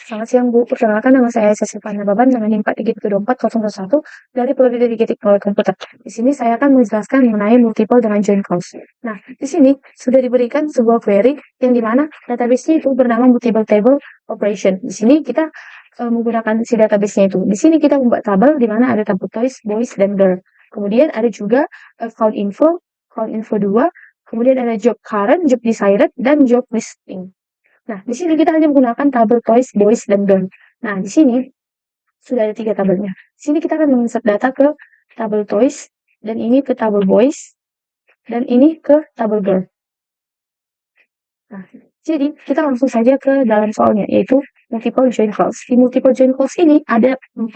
Selamat siang Bu, perkenalkan nama saya Cecil Baban dengan NIM 4 dari Prodi Dedicated Knowledge Komputer. Di sini saya akan menjelaskan mengenai multiple dengan join clause. Nah, di sini sudah diberikan sebuah query yang dimana database-nya itu bernama multiple table operation. Di sini kita menggunakan si database-nya itu. Di sini kita membuat tabel di mana ada tabel toys, boys, dan girl. Kemudian ada juga count info 2, kemudian ada job current, job desired, dan job listing. Nah, di sini kita hanya menggunakan tabel toys, boys, dan girl. Nah, di sini sudah ada 3 tabelnya. Di sini kita akan menginsert data ke tabel toys, dan ini ke tabel boys, dan ini ke tabel girl. Nah, jadi kita langsung saja ke dalam soalnya, yaitu multiple join clause. Di multiple join clause ini ada 4.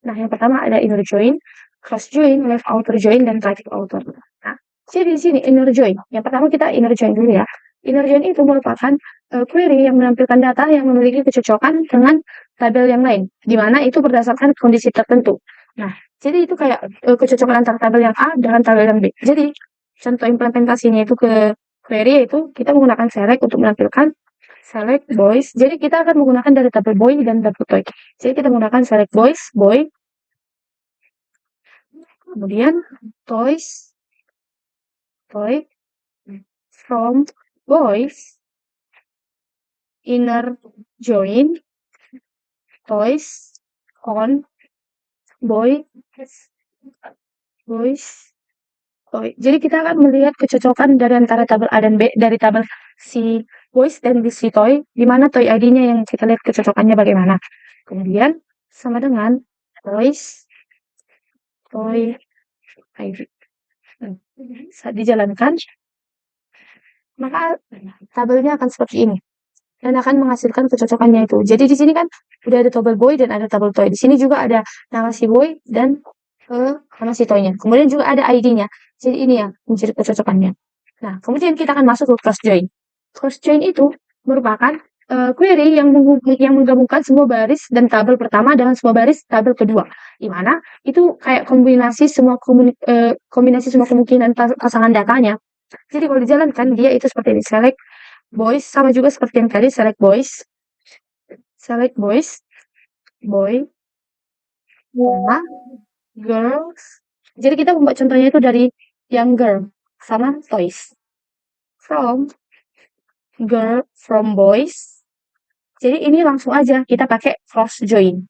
Nah, yang pertama ada inner join, cross join, left outer join, dan right outer. Nah, jadi di sini inner join. Yang pertama kita inner join dulu ya. Inner join itu merupakan query yang menampilkan data yang memiliki kecocokan dengan tabel yang lain, di mana itu berdasarkan kondisi tertentu. Nah, jadi itu kayak kecocokan antara tabel yang A dengan tabel yang B. Jadi, contoh implementasinya itu ke query yaitu kita menggunakan select untuk menampilkan select boys. Jadi kita akan menggunakan dari tabel boy dan tabel toy. Jadi kita menggunakan select boys, boy, kemudian toys, toy, from boys, inner join, toys, on, boy, boys, toy. Jadi kita akan melihat kecocokan dari antara tabel A dan B dari tabel si boys dan di si toy, di mana toy ID-nya yang kita lihat kecocokannya bagaimana. Kemudian sama dengan toys, toy ID. Saat dijalankan, maka tabelnya akan seperti ini dan akan menghasilkan kecocokannya itu. Jadi di sini kan udah ada tabel boy dan ada tabel toy. Di sini juga ada nama si boy dan nama si toy-nya. Kemudian juga ada ID-nya. Jadi ini yang menjadi kecocokannya. Nah, kemudian kita akan masuk ke cross join. Cross join itu merupakan query yang menggabungkan semua baris dan tabel pertama dengan semua baris tabel kedua, di mana itu kayak kombinasi semua kemungkinan pasangan datanya. Jadi kalau dijalankan dia itu seperti ini, select boys, sama juga seperti yang tadi, select boys, boy, comma, girls. Jadi kita membuat contohnya itu dari yang girl sama toys, from girl, from boys. Jadi ini langsung aja kita pakai cross join,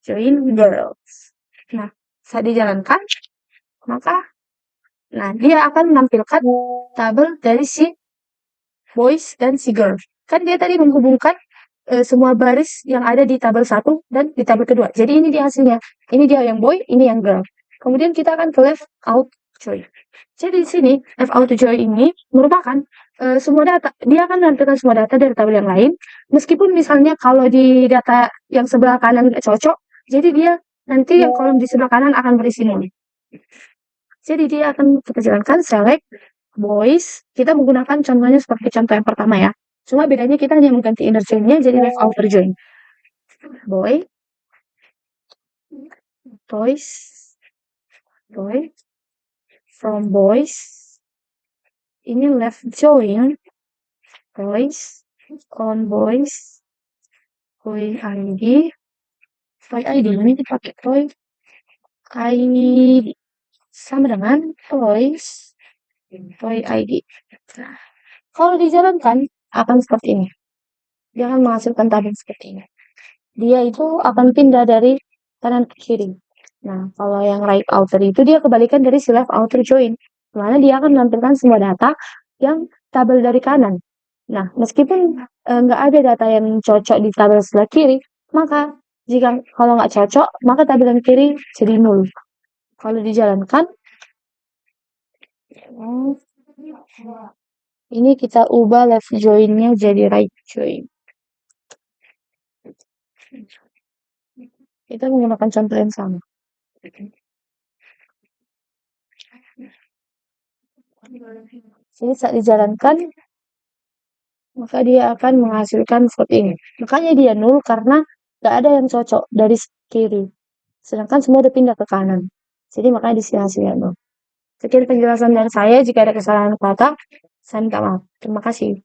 join girls. Nah, saat dijalankan, maka dia akan menampilkan tabel dari si boys dan si girl. Kan dia tadi menghubungkan semua baris yang ada di tabel 1 dan di tabel kedua. Jadi ini dia hasilnya. Ini dia yang boy, ini yang girl. Kemudian kita akan ke left out join. Jadi di sini left out join ini merupakan semua data. Dia akan menampilkan semua data dari tabel yang lain. Meskipun misalnya kalau di data yang sebelah kanan tidak cocok, jadi dia nanti yang kolom di sebelah kanan akan berisi nol. Jadi dia akan kita jalankan select boys. Kita menggunakan contohnya seperti contoh yang pertama ya. Cuma bedanya kita hanya mengganti inner join-nya jadi left outer join. Boy, toys, boy, from boys. Ini left join, toys, on boys, toy ID, ini pakai toy ID sama dengan toys, toy ID. Nah, kalau dijalankan akan seperti ini. Dia akan menghasilkan tabel seperti ini. Dia itu akan pindah dari kanan ke kiri. Nah, kalau yang right outer itu dia kebalikan dari si left outer join. Dimana dia akan menampilkan semua data yang tabel dari kanan. Nah, meskipun nggak ada data yang cocok di tabel sebelah kiri, maka kalau nggak cocok, maka tabel yang kiri jadi nol. Kalau dijalankan, ini kita ubah left join-nya jadi right join. Kita menggunakan contoh yang sama. Jadi saat dijalankan, maka dia akan menghasilkan seperti ini. Makanya dia nol karena nggak ada yang cocok dari kiri. Sedangkan semua udah pindah ke kanan. Jadi makanya di sini hasilnya nol. Sekian penjelasan dari saya. Jika ada kesalahan kata, saya minta maaf. Terima kasih.